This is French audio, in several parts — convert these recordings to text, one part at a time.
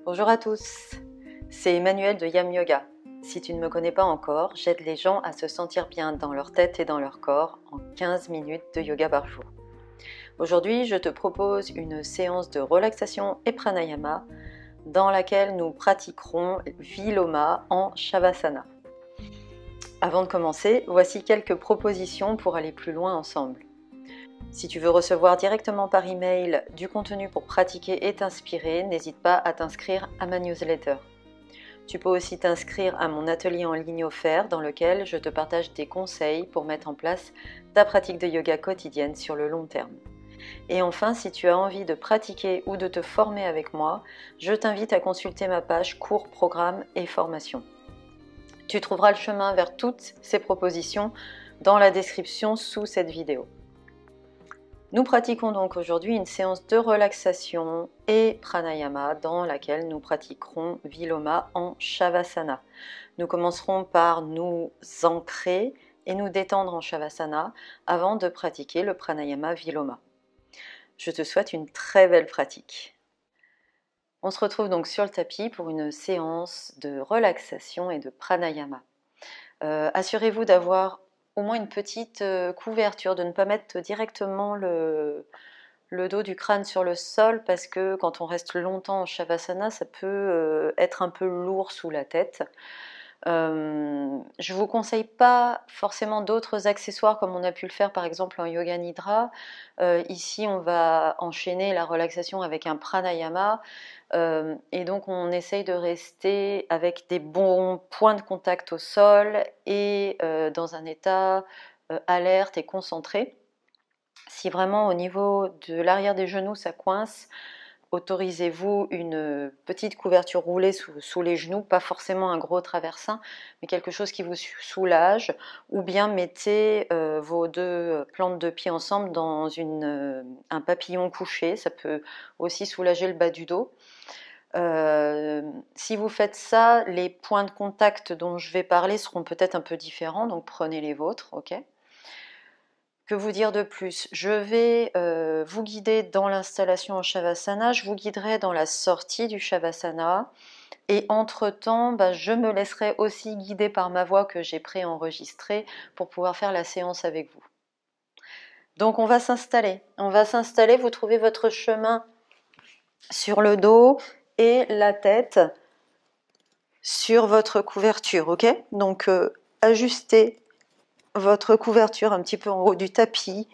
Bonjour à tous, c'est Emmanuelle de Yam Yoga. Si tu ne me connais pas encore, j'aide les gens à se sentir bien dans leur tête et dans leur corps en 15 minutes de yoga par jour. Aujourd'hui, je te propose une séance de relaxation et pranayama dans laquelle nous pratiquerons Viloma en Shavasana. Avant de commencer, voici quelques propositions pour aller plus loin ensemble. Si tu veux recevoir directement par email du contenu pour pratiquer et t'inspirer, n'hésite pas à t'inscrire à ma newsletter. Tu peux aussi t'inscrire à mon atelier en ligne offert dans lequel je te partage des conseils pour mettre en place ta pratique de yoga quotidienne sur le long terme. Et enfin, si tu as envie de pratiquer ou de te former avec moi, je t'invite à consulter ma page cours, programme et formation. Tu trouveras le chemin vers toutes ces propositions dans la description sous cette vidéo. Nous pratiquons donc aujourd'hui une séance de relaxation et pranayama dans laquelle nous pratiquerons Viloma en Shavasana. Nous commencerons par nous ancrer et nous détendre en Shavasana avant de pratiquer le pranayama Viloma. Je te souhaite une très belle pratique. On se retrouve donc sur le tapis pour une séance de relaxation et de pranayama. Assurez-vous d'avoir au moins une petite couverture, de ne pas mettre directement le dos du crâne sur le sol parce que quand on reste longtemps en Shavasana, ça peut être un peu lourd sous la tête. Je ne vous conseille pas forcément d'autres accessoires comme on a pu le faire par exemple en Yoga Nidra. Ici, on va enchaîner la relaxation avec un pranayama et donc on essaye de rester avec des bons points de contact au sol et dans un état alerte et concentré. Si vraiment au niveau de l'arrière des genoux ça coince, autorisez-vous une petite couverture roulée sous les genoux, pas forcément un gros traversin, mais quelque chose qui vous soulage, ou bien mettez vos deux plantes de pied ensemble dans un papillon couché, ça peut aussi soulager le bas du dos. Si vous faites ça, les points de contact dont je vais parler seront peut-être un peu différents, donc prenez les vôtres, ok ? Que vous dire de plus? Je vais vous guider dans l'installation en Shavasana, je vous guiderai dans la sortie du Shavasana et entre-temps, je me laisserai aussi guider par ma voix que j'ai préenregistrée pour pouvoir faire la séance avec vous. Donc on va s'installer, vous trouvez votre chemin sur le dos et la tête sur votre couverture, ok? Donc ajustez votre couverture un petit peu en haut du tapis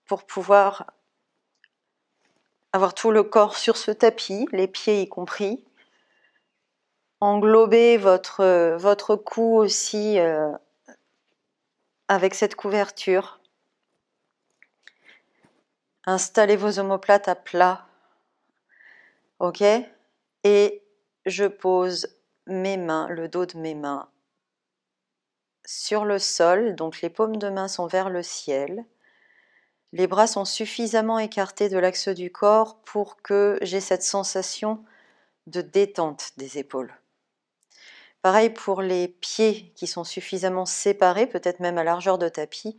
pour pouvoir avoir tout le corps sur ce tapis, les pieds y compris. Englobez votre cou aussi avec cette couverture. Installez vos omoplates à plat. Ok? Et je pose mes mains, le dos de mes mains sur le sol. Donc les paumes de main sont vers le ciel. Les bras sont suffisamment écartés de l'axe du corps pour que j'ai cette sensation de détente des épaules. Pareil pour les pieds qui sont suffisamment séparés, peut-être même à largeur de tapis,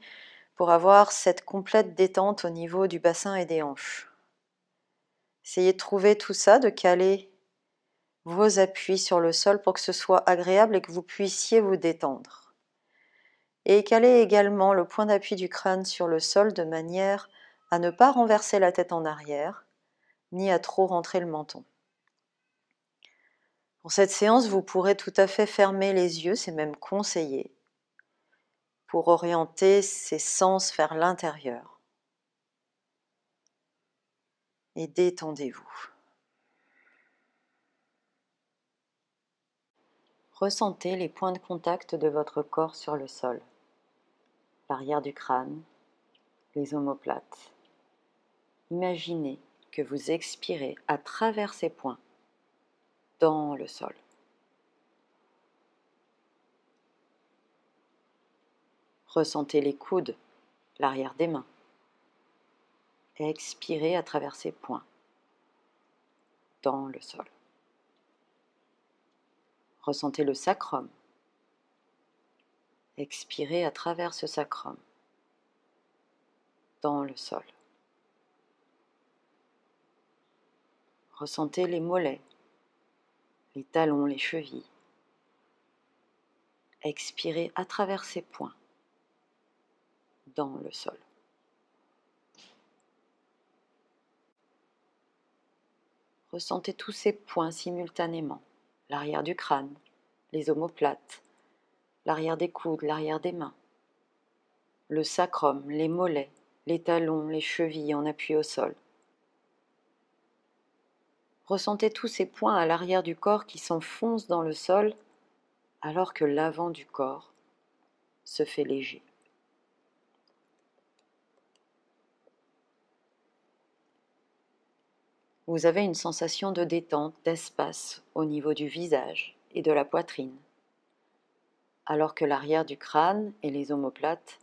pour avoir cette complète détente au niveau du bassin et des hanches. Essayez de trouver tout ça, de caler vos appuis sur le sol pour que ce soit agréable et que vous puissiez vous détendre. Et calez également le point d'appui du crâne sur le sol de manière à ne pas renverser la tête en arrière, ni à trop rentrer le menton. Pour cette séance, vous pourrez tout à fait fermer les yeux, c'est même conseillé, pour orienter ses sens vers l'intérieur. Et détendez-vous. Ressentez les points de contact de votre corps sur le sol, l'arrière du crâne, les omoplates. Imaginez que vous expirez à travers ces points dans le sol. Ressentez les coudes, l'arrière des mains. Expirez à travers ces points dans le sol. Ressentez le sacrum. Expirez à travers ce sacrum dans le sol. Ressentez les mollets, les talons, les chevilles. Expirez à travers ces points dans le sol. Ressentez tous ces points simultanément. L'arrière du crâne, les omoplates, l'arrière des coudes, l'arrière des mains, le sacrum, les mollets, les talons, les chevilles en appui au sol. Ressentez tous ces points à l'arrière du corps qui s'enfoncent dans le sol alors que l'avant du corps se fait léger. Vous avez une sensation de détente, d'espace au niveau du visage et de la poitrine, alors que l'arrière du crâne et les omoplates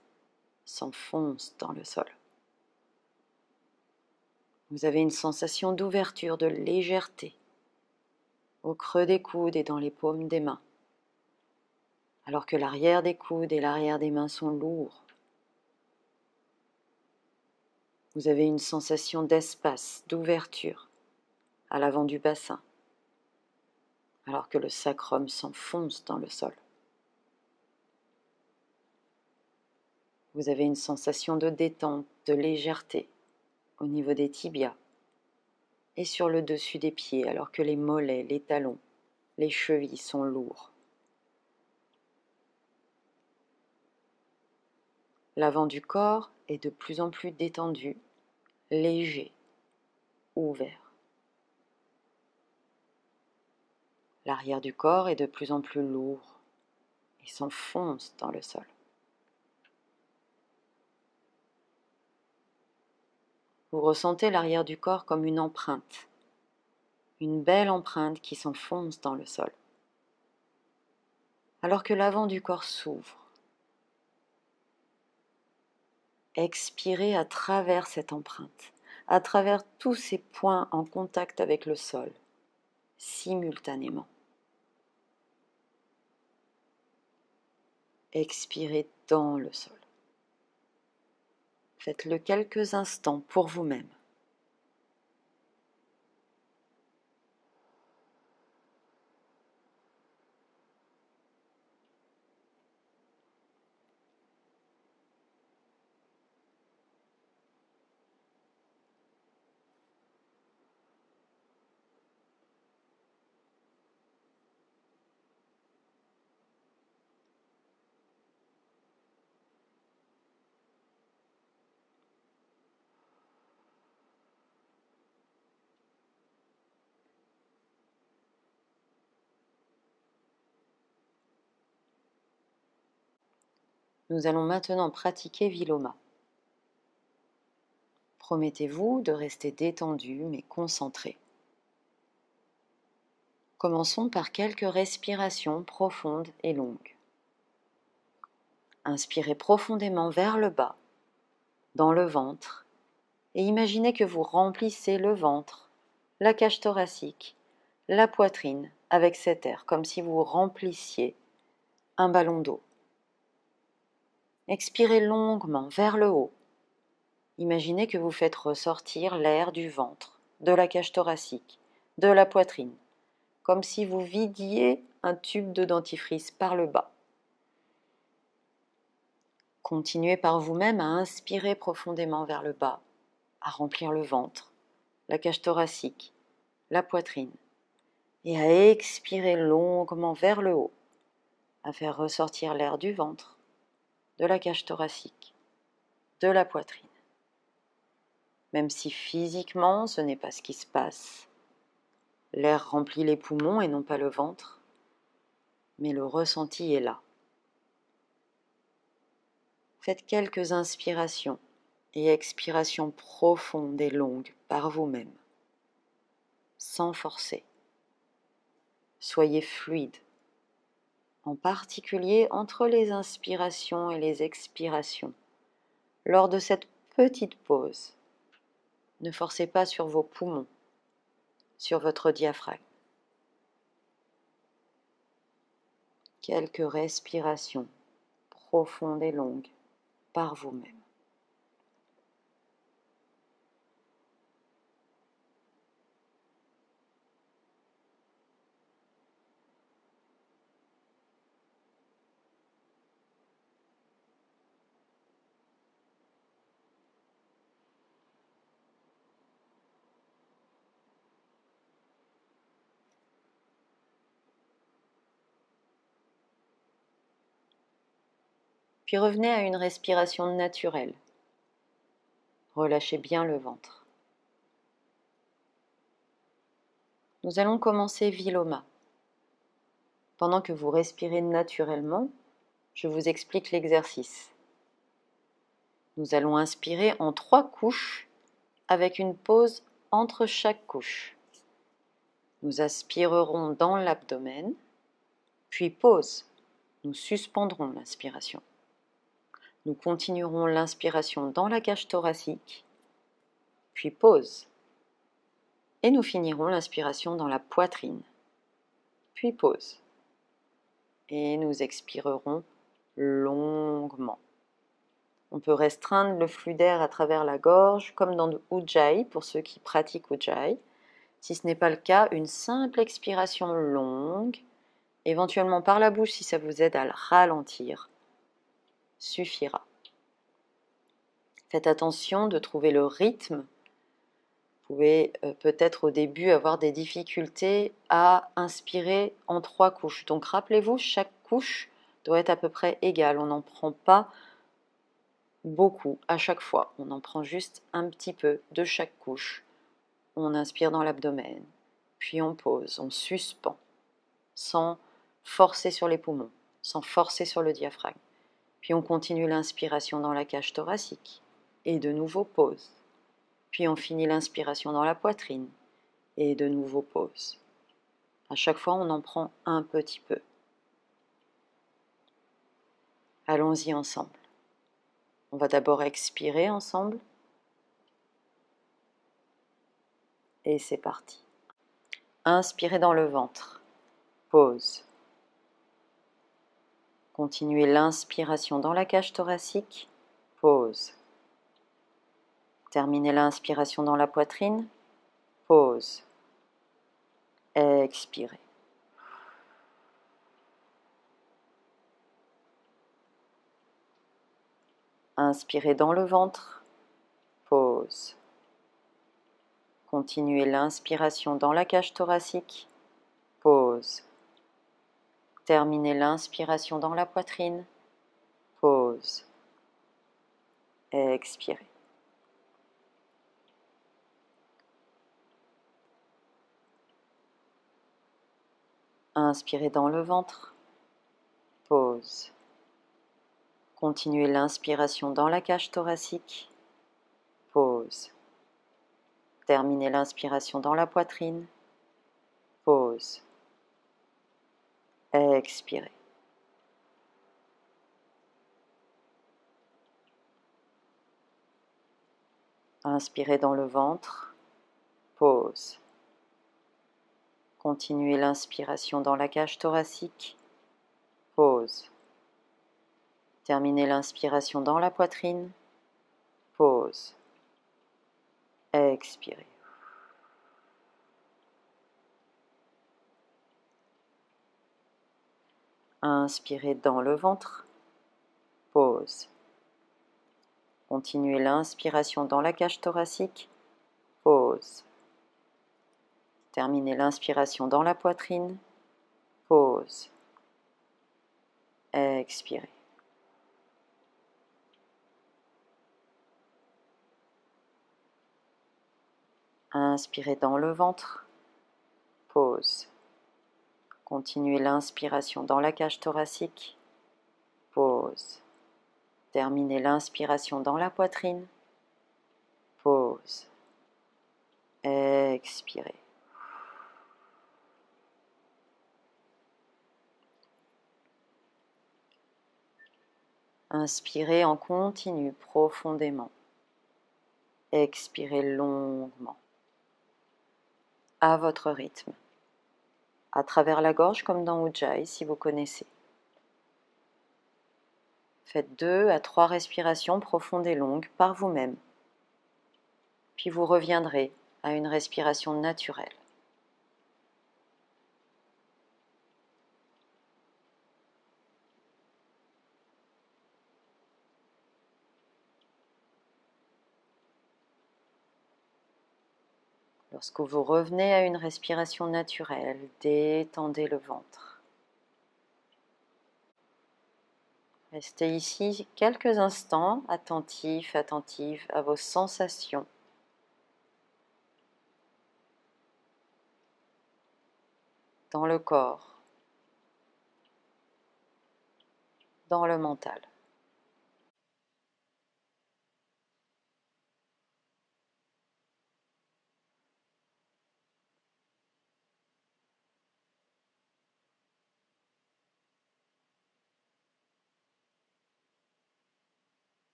s'enfoncent dans le sol. Vous avez une sensation d'ouverture, de légèreté au creux des coudes et dans les paumes des mains, alors que l'arrière des coudes et l'arrière des mains sont lourds. Vous avez une sensation d'espace, d'ouverture à l'avant du bassin, alors que le sacrum s'enfonce dans le sol. Vous avez une sensation de détente, de légèreté au niveau des tibias et sur le dessus des pieds, alors que les mollets, les talons, les chevilles sont lourds. L'avant du corps est de plus en plus détendu, léger, ouvert. L'arrière du corps est de plus en plus lourd et s'enfonce dans le sol. Vous ressentez l'arrière du corps comme une belle empreinte qui s'enfonce dans le sol, alors que l'avant du corps s'ouvre. Expirez à travers cette empreinte, à travers tous ces points en contact avec le sol, simultanément. Expirez dans le sol. Faites-le quelques instants pour vous-même. Nous allons maintenant pratiquer Viloma. Promettez-vous de rester détendu mais concentré. Commençons par quelques respirations profondes et longues. Inspirez profondément vers le bas, dans le ventre, et imaginez que vous remplissez le ventre, la cage thoracique, la poitrine avec cet air, comme si vous remplissiez un ballon d'eau. Expirez longuement vers le haut. Imaginez que vous faites ressortir l'air du ventre, de la cage thoracique, de la poitrine, comme si vous vidiez un tube de dentifrice par le bas. Continuez par vous-même à inspirer profondément vers le bas, à remplir le ventre, la cage thoracique, la poitrine, et à expirer longuement vers le haut, à faire ressortir l'air du ventre, de la cage thoracique, de la poitrine. Même si physiquement ce n'est pas ce qui se passe, l'air remplit les poumons et non pas le ventre, mais le ressenti est là. Faites quelques inspirations et expirations profondes et longues par vous-même, sans forcer. Soyez fluide, en particulier entre les inspirations et les expirations. Lors de cette petite pause, ne forcez pas sur vos poumons, sur votre diaphragme. Quelques respirations profondes et longues par vous-même. Puis revenez à une respiration naturelle. Relâchez bien le ventre. Nous allons commencer Viloma. Pendant que vous respirez naturellement, je vous explique l'exercice. Nous allons inspirer en 3 couches avec une pause entre chaque couche. Nous aspirerons dans l'abdomen, puis pause. Nous suspendrons l'inspiration. Nous continuerons l'inspiration dans la cage thoracique, puis pause. Et nous finirons l'inspiration dans la poitrine, puis pause. Et nous expirerons longuement. On peut restreindre le flux d'air à travers la gorge, comme dans le Ujjayi, pour ceux qui pratiquent Ujjayi. Si ce n'est pas le cas, une simple expiration longue, éventuellement par la bouche si ça vous aide à le ralentir, suffira. Faites attention de trouver le rythme. Vous pouvez peut-être au début avoir des difficultés à inspirer en 3 couches. Donc rappelez-vous, chaque couche doit être à peu près égale. On n'en prend pas beaucoup à chaque fois. On en prend juste un petit peu de chaque couche. On inspire dans l'abdomen, puis on pose, on suspend, sans forcer sur les poumons, sans forcer sur le diaphragme. Puis on continue l'inspiration dans la cage thoracique, et de nouveau pause. Puis on finit l'inspiration dans la poitrine, et de nouveau pause. À chaque fois, on en prend un petit peu. Allons-y ensemble. On va d'abord expirer ensemble. Et c'est parti. Inspirez dans le ventre. Pause. Continuez l'inspiration dans la cage thoracique. Pause. Terminez l'inspiration dans la poitrine. Pause. Expirez. Inspirez dans le ventre. Pause. Continuez l'inspiration dans la cage thoracique. Pause. Terminez l'inspiration dans la poitrine. Pause. Expirez. Inspirez dans le ventre. Pause. Continuez l'inspiration dans la cage thoracique. Pause. Terminez l'inspiration dans la poitrine. Pause. Expirez. Inspirez dans le ventre. Pause. Continuez l'inspiration dans la cage thoracique. Pause. Terminez l'inspiration dans la poitrine. Pause. Expirez. Inspirez dans le ventre. Pause. Continuez l'inspiration dans la cage thoracique. Pause. Terminez l'inspiration dans la poitrine. Pause. Expirez. Inspirez dans le ventre. Pause. Continuez l'inspiration dans la cage thoracique. Pause. Terminez l'inspiration dans la poitrine. Pause. Expirez. Inspirez en continu profondément. Expirez longuement. À votre rythme. À travers la gorge comme dans Ujjayi si vous connaissez. Faites 2 à 3 respirations profondes et longues par vous-même. Puis vous reviendrez à une respiration naturelle. Lorsque vous revenez à une respiration naturelle, détendez le ventre. Restez ici quelques instants, attentifs, attentives à vos sensations. Dans le corps, dans le mental.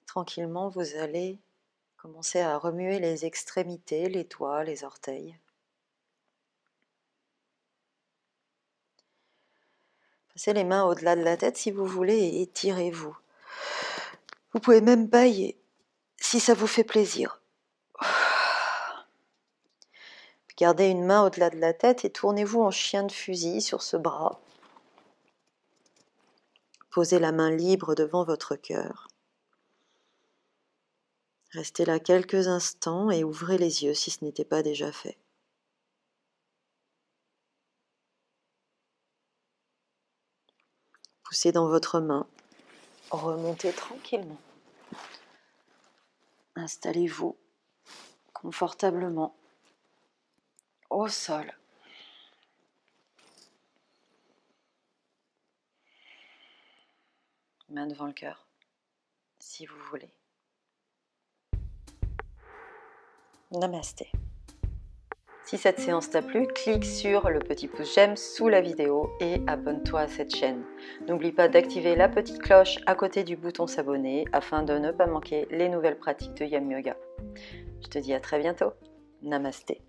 Tranquillement, vous allez commencer à remuer les extrémités, les doigts, les orteils. Passez les mains au-delà de la tête si vous voulez et étirez-vous. Vous pouvez même bailler si ça vous fait plaisir. Gardez une main au-delà de la tête et tournez-vous en chien de fusil sur ce bras. Posez la main libre devant votre cœur. Restez là quelques instants et ouvrez les yeux si ce n'était pas déjà fait. Poussez dans votre main. Remontez tranquillement. Installez-vous confortablement au sol. Main devant le cœur, si vous voulez. Namasté. Si cette séance t'a plu, clique sur le petit pouce j'aime sous la vidéo et abonne-toi à cette chaîne. N'oublie pas d'activer la petite cloche à côté du bouton s'abonner afin de ne pas manquer les nouvelles pratiques de Yam Yoga. Je te dis à très bientôt. Namasté.